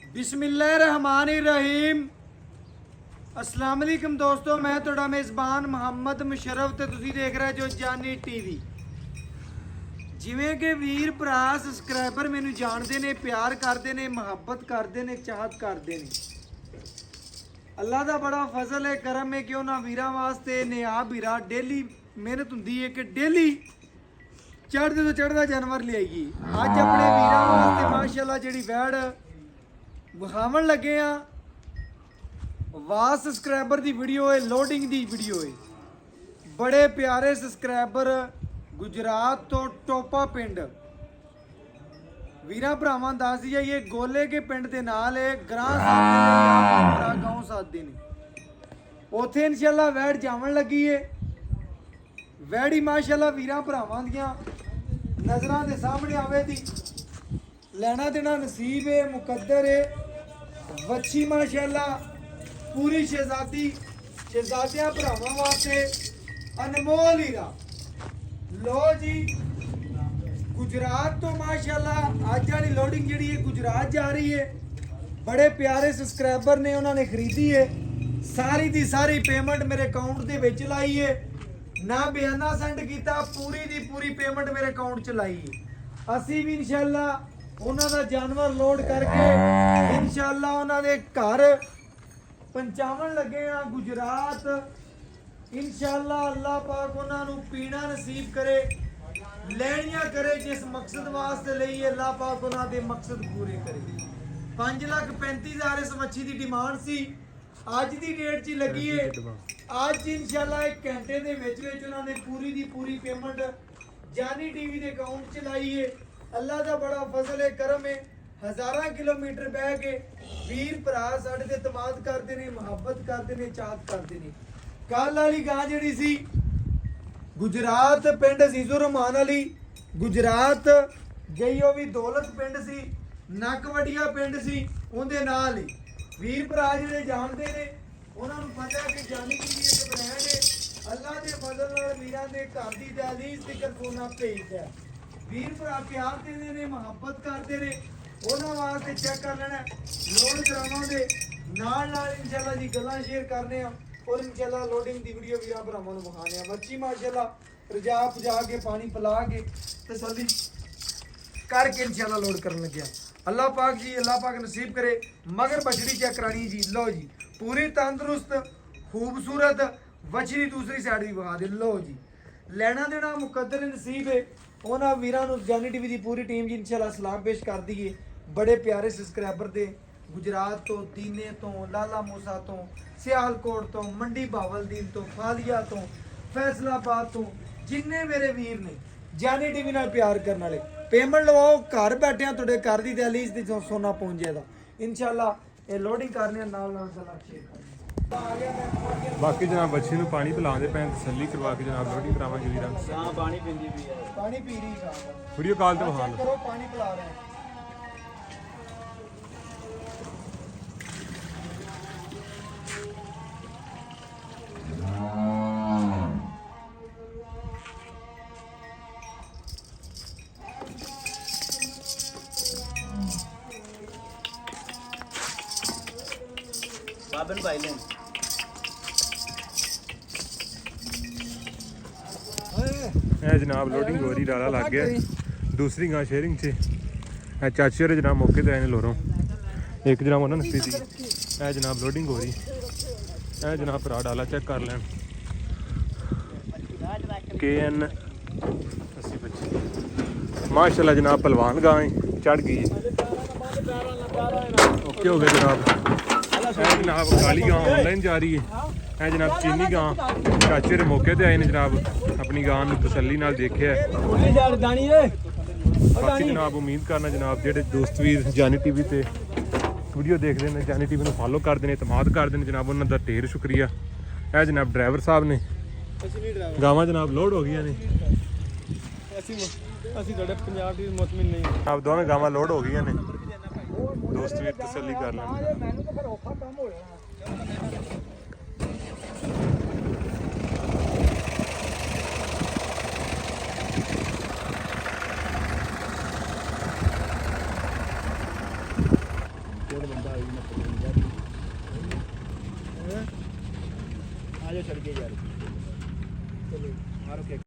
बिस्मिल्लाहिर्रहमानिर्रहीम। अस्सलाम वालेकुम दोस्तों, मैं ਤੁਹਾਡਾ ਮੇਜ਼ਬਾਨ ਮੁਹੰਮਦ ਮੁਸ਼ਰਫ ਤੇ ਤੁਸੀਂ ਦੇਖ ਰਹੇ ਜੋ ਜਾਨੀ ਟੀਵੀ। ਜਿਵੇਂ ਕਿ ਵੀਰ ਭਰਾ ਸਬਸਕ੍ਰਾਈਬਰ ਮੈਨੂੰ ਜਾਣਦੇ ਨੇ, ਪਿਆਰ ਕਰਦੇ ਨੇ, ਮੁਹੱਬਤ ਕਰਦੇ ਨੇ, ਚਾਹਤ ਕਰਦੇ ਨੇ। ਅੱਲਾ ਦਾ ਬੜਾ ਫਜ਼ਲ ਹੈ, ਕਰਮ ਹੈ ਕਿ ਉਹਨਾਂ ਵੀਰਾਂ ਵਾਸਤੇ ਨਿਆਬ ਵੀਰਾ ਡੇਲੀ ਮਿਹਨਤ ਹੁੰਦੀ ਹੈ ਕਿ ਡੇਲੀ ਚੜ੍ਹਦੇ ਤੋਂ ਚੜ੍ਹਦਾ ਜਾਨਵਰ ਲਿਆਈਏ। ਅੱਜ ਆਪਣੇ ਵੀਰਾਂ ਵਾਸਤੇ ਮਾਸ਼ਾਅੱਲਾ ਜਿਹੜੀ ਵੈੜ ਵਿਖਾਵਣ ਲੱਗੇ ਆ, ਵਾਹ ਸਬਸਕ੍ਰਾਈਬਰ ਦੀ ਵੀਡੀਓ ਹੈ, ਲੋਡਿੰਗ ਦੀ ਵੀਡੀਓ ਹੈ। ਬੜੇ ਪਿਆਰੇ ਸਬਸਕ੍ਰਾਈਬਰ ਗੁਜਰਾਤ ਤੋਂ ਟੋਪਾ ਪਿੰਡ ਵੀਰਾਂ ਭਰਾਵਾਂ ਦੱਸ ਜਾਈਏ, ਗੋਲੇ ਕੇ ਪਿੰਡ ਦੇ ਨਾਲ ਹੈ, ਗ੍ਰਾਂ ਸਾਦੇ ਨੇ, ਗਾਉਂ ਸਾਦੇ ਨੇ। ਉੱਥੇ ਇਨਸ਼ਾਅੱਲਾ ਵੈੜ ਜਾਵਣ ਲੱਗੀ ਏ। ਵੈੜੀ ਮਾਸ਼ਾਅੱਲਾ ਵੀਰਾਂ ਭਰਾਵਾਂ ਦੀਆਂ ਨਜ਼ਰਾਂ ਦੇ ਸਾਹਮਣੇ ਆਵੇ ਦੀ ਲੈਣਾ ਦੇਣਾ ਨਸੀਬ ਹੈ, ਮੁਕੱਦਰ ਹੈ। ਵੱਛੀ ਮਾਸ਼ਾਅੱਲਾ ਪੂਰੀ ਸ਼ਹਿਜ਼ਾदियां ਭਰਾਵਾਂ ਵਾਸਤੇ ਅਨਮੋਲ ਹੀਰਾ। ਲੋ ਜੀ, ਗੁਜਰਾਤ ਤੋਂ ਮਾਸ਼ਾਅੱਲਾ ਅੱਜ ਵਾਲੀ ਲੋਡਿੰਗ ਜਿਹੜੀ ਹੈ ਗੁਜਰਾਤ ਜਾ ਰਹੀ ਹੈ। ਬੜੇ ਪਿਆਰੇ ਸਬਸਕ੍ਰਾਈਬਰ ਨੇ, ਉਹਨਾਂ ਨੇ ਖਰੀਦੀ ਹੈ। ਸਾਰੀ ਦੀ ਸਾਰੀ ਪੇਮੈਂਟ ਮੇਰੇ ਅਕਾਊਂਟ ਦੇ ਵਿੱਚ ਲਾਈ ਹੈ, ਨਾ ਬਿਆਨਾ ਸੈਂਡ ਕੀਤਾ, ਪੂਰੀ ਦੀ ਪੂਰੀ ਪੇਮੈਂਟ ਮੇਰੇ ਅਕਾਊਂਟ 'ਚ ਲਾਈ ਹੈ। ਅਸੀਂ ਵੀ ਇਨਸ਼ਾਅੱਲਾ ਉਹਨਾਂ ਦਾ ਜਾਨਵਰ ਲੋਡ ਕਰਕੇ ਇਨਸ਼ਾਅੱਲਾ ਉਹਨਾਂ ਦੇ ਘਰ ਪਹੁੰਚਾਉਣ ਲੱਗੇ ਆ ਗੁਜਰਾਤ। ਇਨਸ਼ਾਅੱਲਾ ਅੱਲਾਹ ਪਾਕ ਉਹਨਾਂ ਨੂੰ ਪੀਣਾ ਨਸੀਬ ਕਰੇ, ਲੈਣੀਆਂ ਕਰੇ। ਜਿਸ ਮਕਸਦ ਵਾਸਤੇ ਲਈ ਅੱਲਾਹ ਪਾਕ ਉਹਨਾਂ ਦੇ ਮਕਸਦ ਪੂਰੇ ਕਰੇ। 5,35,000 ਇਸ ਮੱਛੀ ਦੀ ਡਿਮਾਂਡ ਸੀ, ਅੱਜ ਦੀ ਡੇਟ 'ਚ ਲੱਗੀ ਏ। ਅੱਜ ਇਨਸ਼ਾਅੱਲਾ 1 ਘੰਟੇ ਦੇ ਵਿੱਚ ਉਹਨਾਂ ਨੇ ਪੂਰੀ ਦੀ ਪੂਰੀ ਪੇਮੈਂਟ ਜਾਨੀ ਟੀਵੀ ਦੇ ਅਕਾਊਂਟ 'ਚ ਲਾਈ ਏ। ਅੱਲਾਹ ਦਾ ਬੜਾ ਫਜ਼ਲ ਹੈ, ਕਰਮ ਹੈ। ਹਜ਼ਾਰਾਂ ਕਿਲੋਮੀਟਰ ਬਹਿ ਕੇ ਵੀਰ ਭਰਾ ਸਾਡੇ ਤੇ ਇਤਮਾਦ ਕਰਦੇ ਨੇ, ਮੁਹੱਬਤ ਕਰਦੇ ਨੇ, ਚਾਹਤ ਕਰਦੇ ਨੇ। ਕੱਲ ਵਾਲੀ ਗਾਂ ਜਿਹੜੀ ਸੀ ਗੁਜਰਾਤ ਪਿੰਡ ਅਜ਼ੀਜ਼ੁਰ ਰਹਿਮਾਨ ਅਲੀ ਗੁਜਰਾਤ ਗਈ, ਉਹ ਵੀ ਦੌਲਤ ਪਿੰਡ ਸੀ, ਨਕਵੜੀਆ ਪਿੰਡ ਸੀ, ਉਹਦੇ ਨਾਲ ਹੀ। ਵੀਰ ਭਰਾ ਜਿਹੜੇ ਜਾਣਦੇ ਨੇ ਉਹਨਾਂ ਨੂੰ ਪਤਾ ਹੈ ਕਿ ਜਾਨੀ ਟੀਵੀ ਇੱਕ ਬ੍ਰਾਂਡ ਹੈ। ਅੱਲਾਹ ਦੇ ਫਜ਼ਲ ਨਾਲ ਵੀਰਾਂ ਦੇ ਘਰ ਦੀ ਦਹਲੀਜ਼ ਤੱਕ ਸੋਨਾ ਭੇਜਦਾ ਹੈ। ਵੀਰ ਭਰਾ ਪਿਆਰ ਦਿੰਦੇ ਨੇ, ਮੁਹੱਬਤ ਕਰਦੇ ਨੇ, ਉਹਨਾਂ ਵਾਸਤੇ ਚੈੱਕ ਕਰ ਲੈਣਾ, ਲੋਡ ਕਰਾਵਾਂਗੇ ਨਾਲ ਨਾਲ ਇਨਸ਼ਾਅੱਲਾ ਜੀ ਗੱਲਾਂ ਸ਼ੇਅਰ ਕਰਨੇ ਆ ਔਰ ਇਨਸ਼ਾਅੱਲਾ ਲੋਡਿੰਗ ਦੀ ਵੀਡੀਓ ਵੀਰਾਂ ਭਰਾਵਾਂ ਨੂੰ ਵਿਖਾਣੇ ਆ। ਬੱਚੀ ਮਾਸ਼ਾਅੱਲਾ ਰਜਾ ਪੁਜਾ ਕੇ ਪਾਣੀ ਪਿਲਾ ਕੇ ਤਸੱਲੀ ਕਰਕੇ ਇਨਸ਼ਾਅੱਲਾ ਲੋਡ ਕਰਨ ਲੱਗਿਆ। ਅੱਲਾਹ ਪਾਕ ਜੀ, ਅੱਲਾਹ ਪਾਕ ਨਸੀਬ ਕਰੇ। ਮਗਰ ਬਛੜੀ ਚੈੱਕ ਕਰਾਣੀ ਜੀ। ਲਓ ਜੀ, ਪੂਰੀ ਤੰਦਰੁਸਤ ਖੂਬਸੂਰਤ ਬਛੜੀ ਦੂਸਰੀ ਸਾਈਡ ਵੀ ਵਿਖਾ ਦੇ। ਲਓ ਜੀ, ਲੈਣਾ ਦੇਣਾ ਮੁਕੱਦਰ ਨਸੀਬ ਹੈ। ਉਹਨਾਂ ਵੀਰਾਂ ਨੂੰ ਜਾਨੀ ਟੀਵੀ ਦੀ ਪੂਰੀ ਟੀਮ ਜੀ ਇਨਸ਼ਾਅੱਲਾ ਸਲਾਮ ਪੇਸ਼ ਕਰਦੀ ਹੈ। ਬੜੇ ਪਿਆਰੇ ਸਬਸਕ੍ਰਾਈਬਰ ਦੇ ਗੁਜਰਾਤ ਤੋਂ, ਦੀਨੇ ਤੋਂ, ਲਾਲਾ ਮੂਸਾ ਤੋਂ, ਸਿਆਲਕੋਟ ਤੋਂ, ਮੰਡੀ ਬਾਵਲਦੀਨ ਤੋਂ, ਫਾਲੀਆ ਤੋਂ, ਫੈਸਲਾਬਾਦ ਤੋਂ, ਜਿੰਨੇ ਮੇਰੇ ਵੀਰ ਨੇ ਜਾਨੀ ਟੀਵੀ ਨਾਲ ਪਿਆਰ ਕਰਨ ਵਾਲੇ, ਪੇਮੈਂਟ ਲਵਾਓ, ਘਰ ਬੈਠਿਆਂ ਤੁਹਾਡੇ ਘਰ ਦੀ ਦਹਲੀਜ਼ ਤੇ ਸੋਨਾ ਪਹੁੰਚ ਜਾਏਗਾ ਇਨਸ਼ਾਅੱਲਾ। ਇਹ ਲੋਡਿੰਗ ਕਰਨੇ ਨਾਲ ਨਾਲ ਗੱਲਾਂ ਸ਼ੇਅਰ ਕਰਨੀਆਂ। ਬਾਕੀ ਜਨਾਬ ਬੱਚੀ ਨੂੰ ਪਾਣੀ ਪਿਲਾਉਂਦੇ ਪਏ, ਤਸੱਲੀ ਕਰਵਾ ਕੇ ਜਨਾਬ ਲੋਡਿੰਗ ਕਰਾਵਾਂਗੇ ਵੀਰਾਂ ਨੂੰ। ਹਾਂ, ਪਾਣੀ ਪੀਂਦੀ ਵੀ ਹੈ, ਪਾਣੀ ਪੀ ਰਹੀ ਹੈ। ਵੀਡੀਓ ਕਾਲ ਤੇ ਵਿਖਾ ਲਓ। ਕਰੋ, ਪਾਣੀ ਪਿਲਾ ਰਹੇ ਹਾਂ। बाबन भाई लें ਇਹ ਜਨਾਬ ਲੋਡਿੰਗ ਹੋ ਰਹੀ, ਡਾਲਾ ਲੱਗ ਗਿਆ। ਦੂਸਰੀ ਗਾਂ ਸ਼ੇਅਰਿੰਗ 'ਚ ਇਹ ਚਾਚੀ ਹੋਰੇ ਜਨਾਬ ਮੌਕੇ ਤੇ ਆਏ ਨੇ ਲੋਰੋਂ। ਇੱਕ ਜਨਾਬ ਉਹਨਾਂ ਨੂੰ ਸੀ। ਇਹ ਜਨਾਬ ਲੋਡਿੰਗ ਹੋ ਰਹੀ। ਇਹ ਜਨਾਬ ਭਰਾ ਡਾਲਾ ਚੈੱਕ ਕਰ ਲੈਣ। KN 8025 ਮਾਸ਼ਾਅੱਲਾ ਜਨਾਬ ਪਹਿਲਵਾਨ ਗਾਂ ਚੜ ਗਈ। ਓਕੇ ਹੋ ਗਿਆ ਜਨਾਬ। ਇਹ ਜਨਾਬ ਕਾਲੀ ਗਾਂ ਆਨਲਾਈਨ ਜਾ ਰਹੀ ਹੈ। ਇਹ ਜਨਾਬ ਚੀਨੀ ਗਾਂ ਚਾਚੇ ਦੇ ਮੌਕੇ ਤੇ ਆਏ ਨੇ ਜਨਾਬ, ਆਪਣੀ ਗਾਂ ਨੂੰ ਤਸੱਲੀ ਨਾਲ ਦੇਖਿਆ। ਬਾਕੀ ਜਨਾਬ ਉਮੀਦ ਕਰਨਾ ਜਨਾਬ ਜਿਹੜੇ ਦੋਸਤ ਵੀਰ ਜਾਨੀ ਟੀਵੀ ਤੇ ਵੀਡੀਓ ਦੇਖਦੇ ਨੇ, ਜਾਨੀ ਟੀਵੀ ਨੂੰ ਫਾਲੋ ਕਰਦੇ ਨੇ, ਇਤਮਾਦ ਕਰਦੇ ਨੇ ਜਨਾਬ, ਉਹਨਾਂ ਦਾ ਢੇਰ ਸ਼ੁਕਰੀਆ। ਇਹ ਜਨਾਬ ਡਰਾਈਵਰ ਸਾਹਿਬ ਨੇ। ਗਾਵਾਂ ਜਨਾਬ ਲੋਡ ਹੋ ਗਈਆਂ ਨੇ। ਅਸੀਂ ਤੁਹਾਡੇ ਪੰਜਾਬ ਦੀ ਮੁਤਮਿਨ ਨਹੀਂ ਜਨਾਬ ਦੋਵੇਂ ਗਾਵਾਂ ਲੋਡ ਹੋ ਗਈਆਂ ਨੇ। ਦੋਸਤ ਵੀਰ ਤਸੱਲੀ ਕਰ ਲੈਣ। ਮੈਨੂੰ ਤਾਂ ਫਿਰ ਔਖਾ ਕੰਮ ਹੋ ਜਾਣਾ। ਕੋਡ ਨੰਬਰ आ जाओ चल के यार चलो मारो के